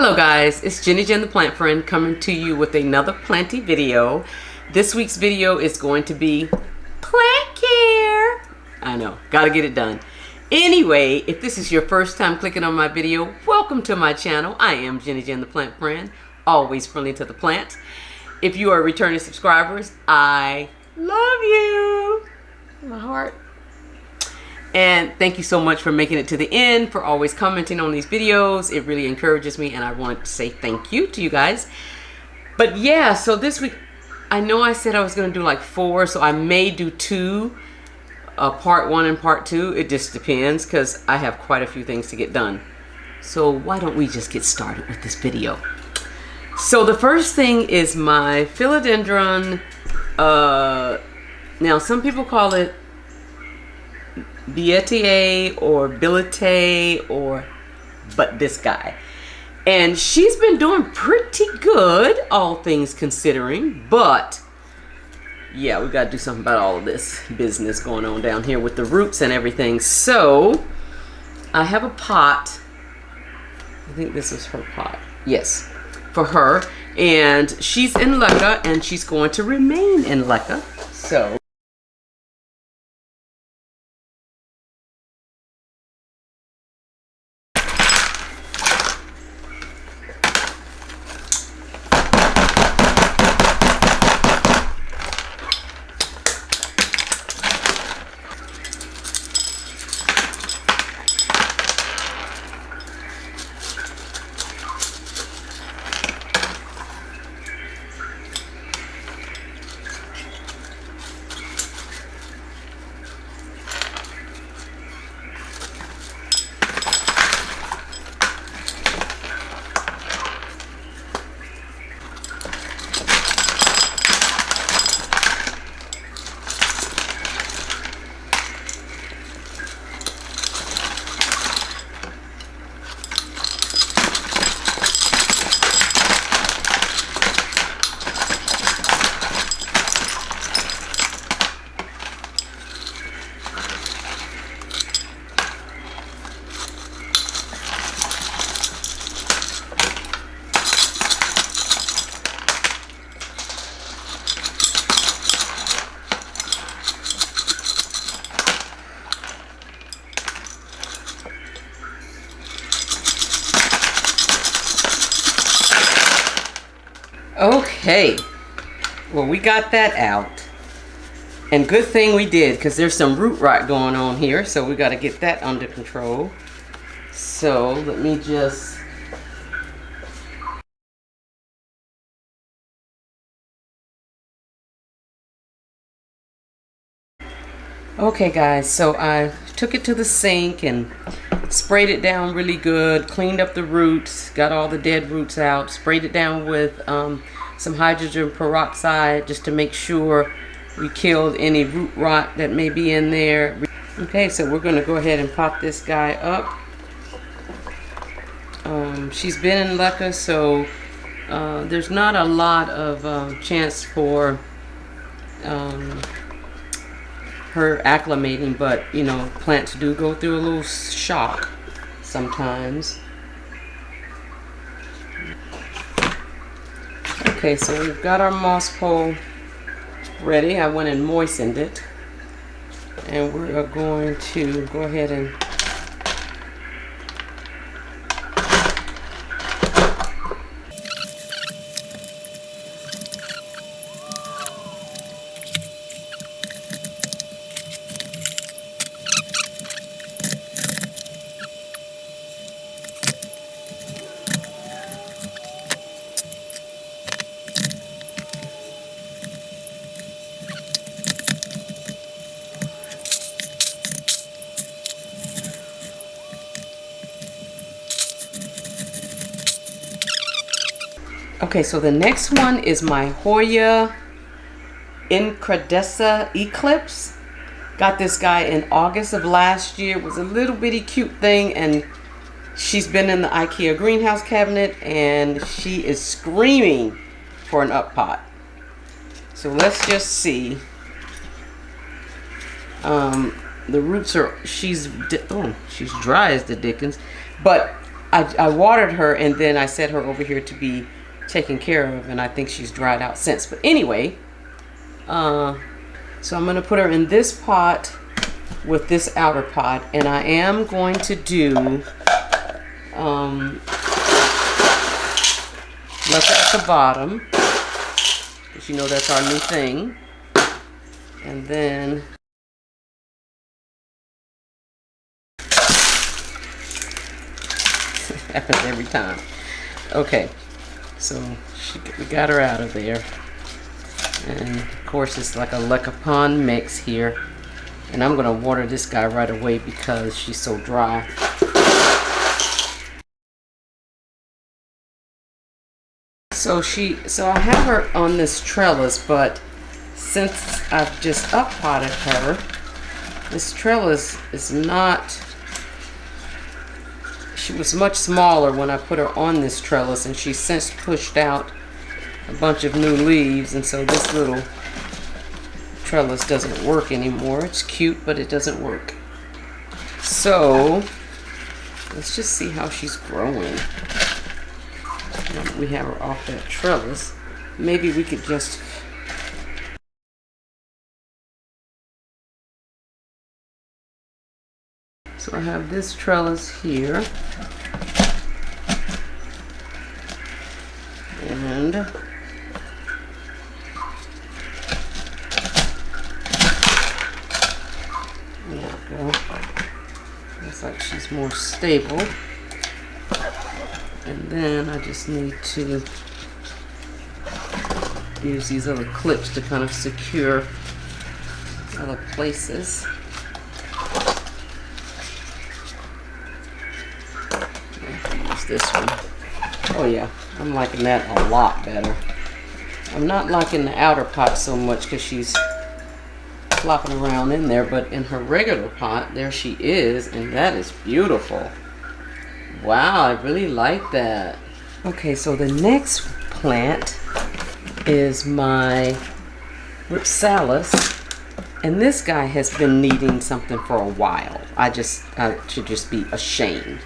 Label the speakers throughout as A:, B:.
A: Hello guys, it's Jenny Jen the Plant Friend coming to you with another planty video. This week's video is going to be plant care. I know, gotta get it done. Anyway, if this is your first time clicking on my video, welcome to my channel. I am Jenny Jen the Plant Friend, always friendly to the plant. If you are returning subscribers, I love you. My heart. And thank you so much for making it to the end, for always commenting on these videos. It really encourages me, and I want to say thank you to you guys. But yeah, so this week, I know I said I was going to do like 4, so I may do 2, part 1 and part 2. It just depends, because I have quite a few things to get done. So why don't we just get started with this video? So the first thing is my philodendron. Now some people call it Bietier or Bilite or but this guy, and she's been doing pretty good, all things considering. But yeah, we got to do something about all of this business going on down here with the roots and everything. So I have a pot. I think this is her pot. Yes, for her, and she's in Leca, and she's going to remain in Leca. So okay, well, we got that out, and good thing we did, because there's some root rot going on here, so we got to get that under control. So let me just okay guys, so I took it to the sink and sprayed it down really good, cleaned up the roots, got all the dead roots out, sprayed it down with some hydrogen peroxide just to make sure we killed any root rot that may be in there. Okay, so we're going to go ahead and pot this guy up. She's been in Leca, so there's not a lot of chance for her acclimating, but you know, plants do go through a little shock sometimes. Okay, so we've got our moss pole ready. I went and moistened it, and we're going to go ahead and okay, so the next one is my Hoya Incredessa Eclipse. Got this guy in August of last year. It was a little bitty cute thing, and she's been in the IKEA greenhouse cabinet, and she is screaming for an up pot. So let's just see. The roots are, she's dry as the dickens, but I watered her, and then I set her over here to be taken care of, and I think she's dried out since. But anyway, so I'm going to put her in this pot with this outer pot, and I am going to do left at the bottom, because you know that's our new thing. And then happens every time. Okay, so we got her out of there, and of course it's like a Lecapon mix here, and I'm gonna water this guy right away because she's so dry. So I have her on this trellis, but since I've just up potted her, this trellis is not. She was much smaller when I put her on this trellis, and she's since pushed out a bunch of new leaves, and so this little trellis doesn't work anymore. It's cute, but it doesn't work. So let's just see how she's growing. Now that we have her off that trellis, maybe we could just so I have this trellis here, and there we go. Looks like she's more stable. And then I just need to use these little clips to kind of secure other places. This one. Oh yeah, I'm liking that a lot better. I'm not liking the outer pot so much because she's flopping around in there, but in her regular pot, there she is, and that is beautiful. Wow, I really like that. Okay, so the next plant is my Ripalis, and this guy has been needing something for a while. I should just be ashamed.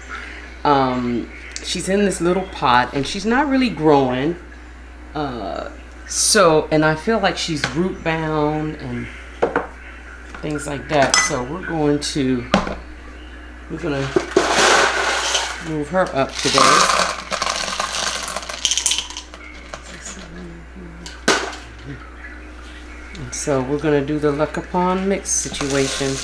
A: She's in this little pot, and she's not really growing. And I feel like she's root bound and things like that. So we're gonna move her up today. And so we're gonna do the Lecapon mix situation.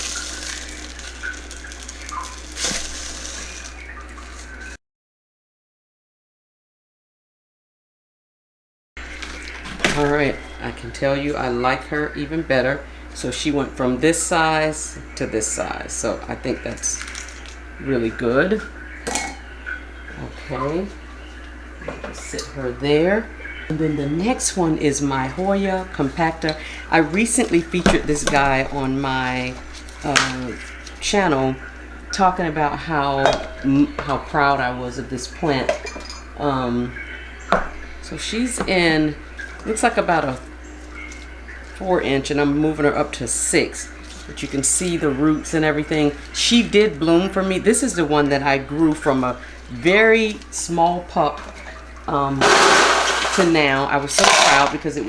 A: All right, I can tell you I like her even better. So she went from this size to this size. So I think that's really good. Okay, sit her there. And then the next one is my Hoya Compactor. I recently featured this guy on my channel, talking about how proud I was of this plant. So she's in, looks like about a 4-inch, and I'm moving her up to 6. But you can see the roots and everything. She did bloom for me. This is the one that I grew from a very small pup to now. I was so proud because it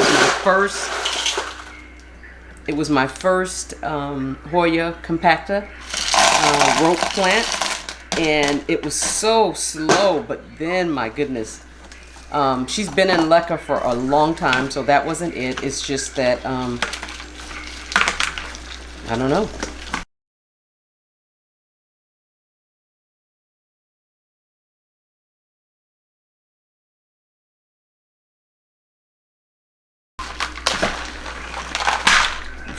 A: was my first Hoya Compactor rope plant, and it was so slow, but then my goodness, she's been in Leca for a long time, so that wasn't it. It's just that I don't know.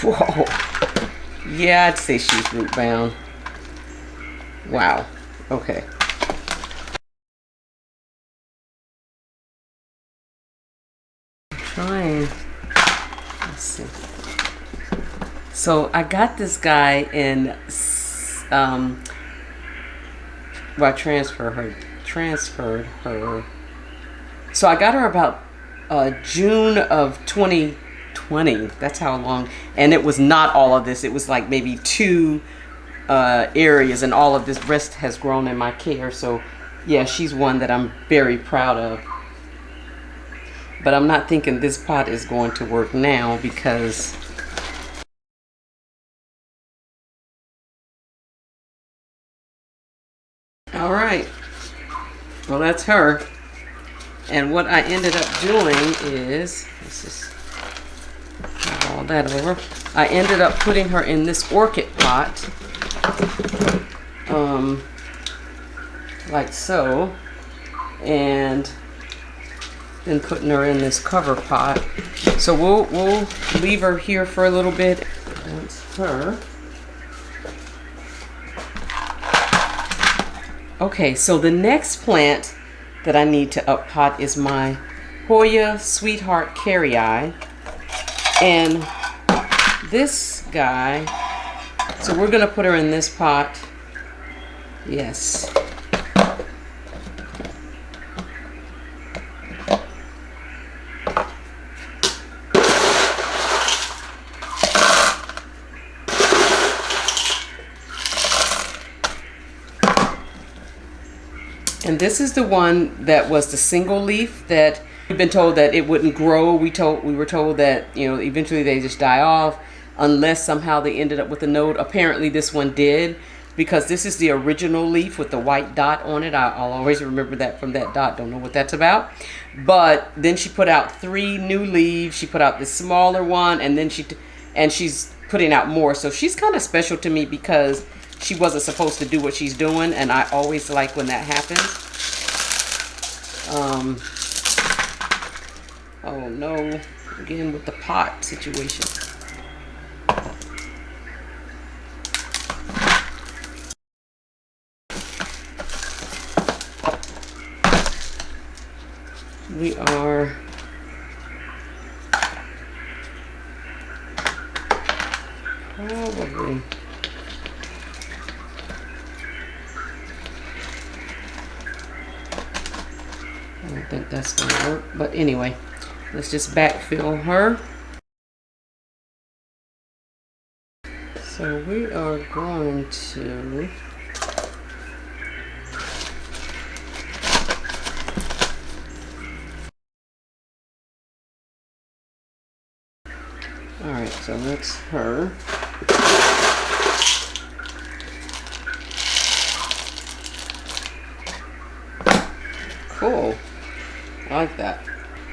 A: Whoa. Yeah, I'd say she's root bound. Wow. Okay. I'm trying. Let's see. So I got this guy in I transferred her. So I got her about June of 2020. That's how long. And it was not all of this. It was like maybe 2 areas, and all of this rest has grown in my care. So yeah, she's one that I'm very proud of. But I'm not thinking this pot is going to work now because all right, well, that's her. And what I ended up doing is, let's just move all that over. I ended up putting her in this orchid pot, like so, and then putting her in this cover pot. So we'll leave her here for a little bit. That's her. Okay, so the next plant that I need to up pot is my Hoya Sweetheart Carry-Eye. And this guy, so we're gonna put her in this pot. Yes. And this is the one that was the single leaf that we've been told that it wouldn't grow. We were told that, you know, eventually they just die off unless somehow they ended up with a node. Apparently this one did, because this is the original leaf with the white dot on it. I'll always remember that from that dot. Don't know what that's about. But then she put out 3 new leaves. She put out this smaller one, and then she's putting out more. So she's kind of special to me because she wasn't supposed to do what she's doing, and I always like when that happens. Oh no, again with the pot situation. We are probably I don't think that's gonna work, but anyway, let's just backfill her. So we are going to all right, so that's her. Cool. I like that.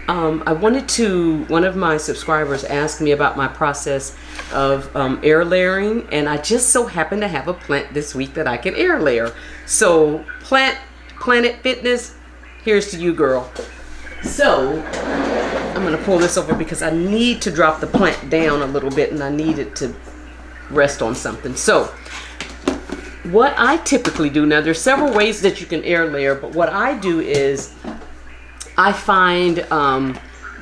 A: One of my subscribers asked me about my process of air layering, and I just so happened to have a plant this week that I could air layer. So Planet Fitness, here's to you, girl. So I'm gonna pull this over because I need to drop the plant down a little bit and I need it to rest on something. So what I typically do, now there's several ways that you can air layer, but what I do is I find,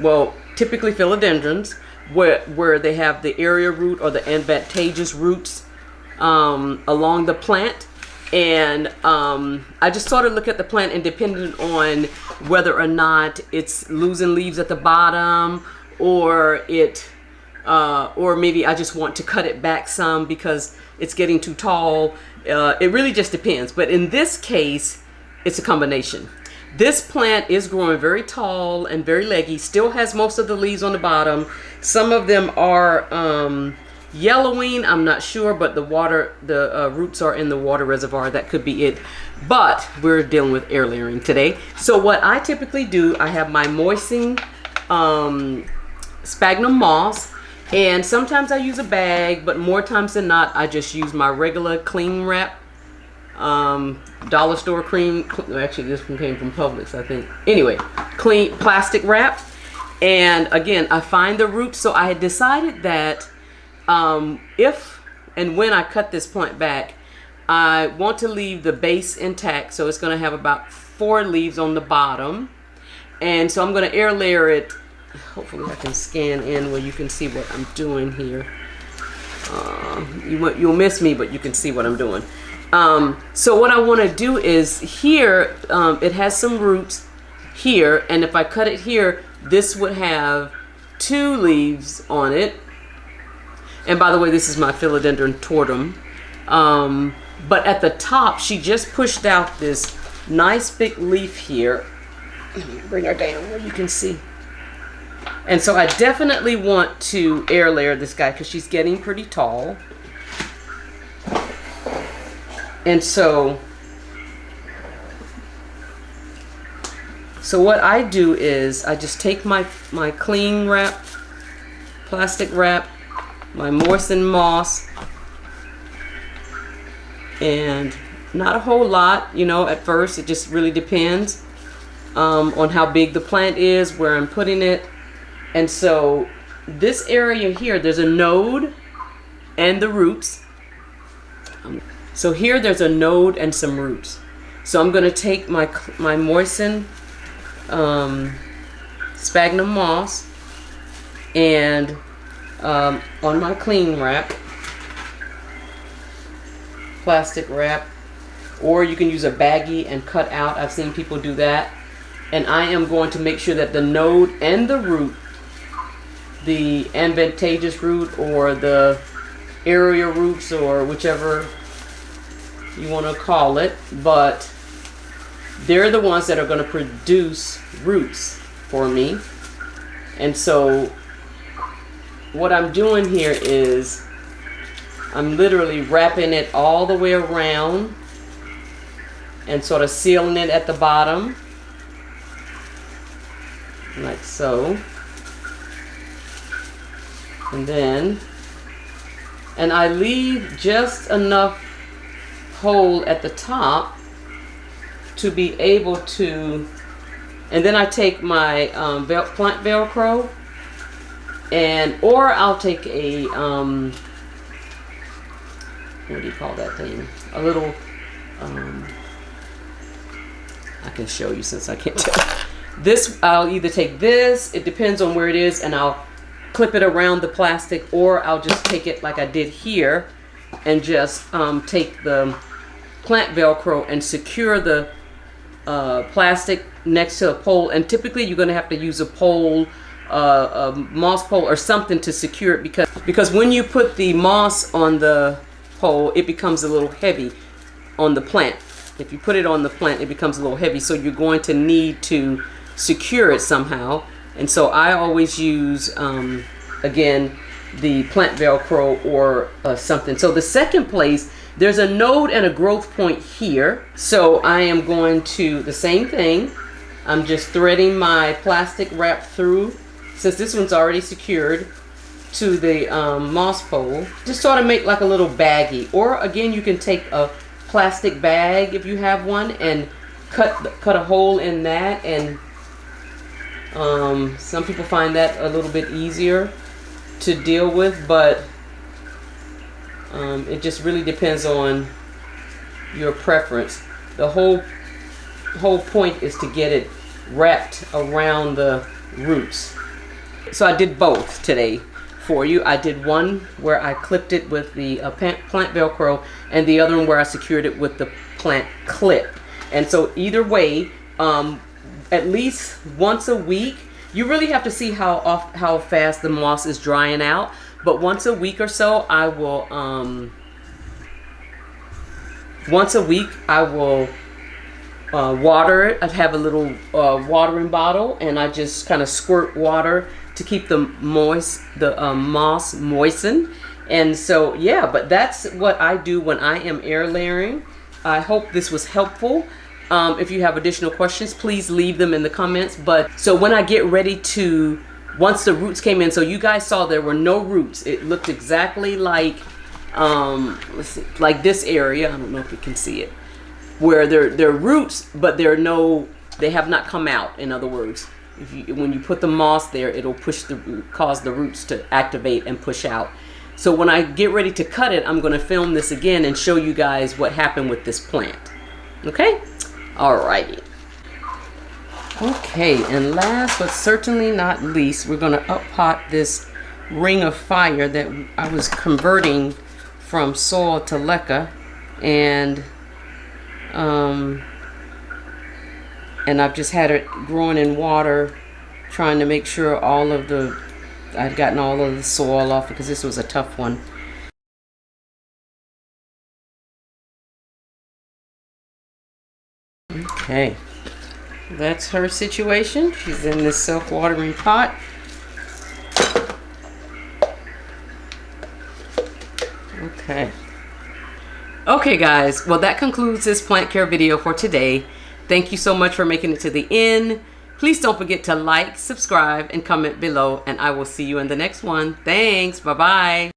A: well, typically philodendrons where they have the area root or the advantageous roots along the plant. And I just sort of look at the plant, and depending on whether or not it's losing leaves at the bottom, or or maybe I just want to cut it back some because it's getting too tall. It really just depends. But in this case, it's a combination. This plant is growing very tall and very leggy, still has most of the leaves on the bottom. Some of them are yellowing, I'm not sure, but the roots are in the water reservoir. That could be it. But we're dealing with air layering today. So what I typically do, I have my moistening sphagnum moss, and sometimes I use a bag, but more times than not, I just use my regular cling wrap. Dollar store cream. Actually, this one came from Publix, I think. Anyway, clean plastic wrap. And again, I find the roots. So I had decided that if and when I cut this plant back, I want to leave the base intact. So it's going to have about 4 leaves on the bottom. And so I'm going to air layer it. Hopefully I can scan in where you can see what I'm doing here. You'll miss me, but you can see what I'm doing. So what I want to do is here, it has some roots here, and if I cut it here, this would have 2 leaves on it. And by the way, this is my Philodendron tortum. But at the top, she just pushed out this nice big leaf here. Let me bring her down where you can see. And so I definitely want to air layer this guy because she's getting pretty tall. And so what I do is I just take my cling wrap, plastic wrap, my moistened moss, and not a whole lot, you know, at first. It just really depends on how big the plant is, where I'm putting it. And so this area here, there's a node and the roots. So here there's a node and some roots. So I'm going to take my moistened sphagnum moss and on my cling wrap, plastic wrap, or you can use a baggie and cut out. I've seen people do that. And I am going to make sure that the node and the root, the advantageous root or the area roots or whichever you want to call it, but they're the ones that are going to produce roots for me. And so what I'm doing here is I'm literally wrapping it all the way around and sort of sealing it at the bottom, like so. And I leave just enough hole at the top to be able to, and then I take my plant Velcro, or I'll take a what do you call that thing? A little I can show you since I can't tell. This, I'll either take this, it depends on where it is, and I'll clip it around the plastic, or I'll just take it like I did here and just take the plant Velcro and secure the plastic next to a pole. And typically you're going to have to use a pole, a moss pole or something to secure it, because when you put the moss on the pole, it becomes a little heavy on the plant. If you put it on the plant, it becomes a little heavy, so you're going to need to secure it somehow. And so I always use again the plant Velcro or something. So the second place, there's a node and a growth point here. So I am going to the same thing. I'm just threading my plastic wrap through, since this one's already secured to the moss pole. Just sort of make like a little baggie, or again you can take a plastic bag if you have one and cut a hole in that. And some people find that a little bit easier to deal with, but it just really depends on your preference. The whole point is to get it wrapped around the roots. So I did both today for you. I did one where I clipped it with the plant Velcro, and the other one where I secured it with the plant clip. And so either way, at least once a week, you really have to see how fast the moss is drying out, but once a week or so I will water it. I'd have a little watering bottle, and I just kind of squirt water to keep the moss moistened. And so yeah, but that's what I do when I am air layering. I hope this was helpful. If you have additional questions, please leave them in the comments. But so when I get ready to, once the roots came in, so you guys saw there were no roots. It looked exactly like let's see, like this area. I don't know if you can see it, where there are roots, but they have not come out. In other words, when you put the moss there, it'll cause the roots to activate and push out. So when I get ready to cut it, I'm going to film this again and show you guys what happened with this plant. Okay? Alrighty. Okay, and last but certainly not least, we're going to up-pot this ring of fire that I was converting from soil to leca, and I've just had it growing in water, trying to make sure I'd gotten all of the soil off, because this was a tough one. Okay, that's her situation. She's in this self-watering pot. Okay guys, well that concludes this plant care video for today. Thank you so much for making it to the end. Please don't forget to like, subscribe, and comment below, and I will see you in the next one. Thanks, bye-bye.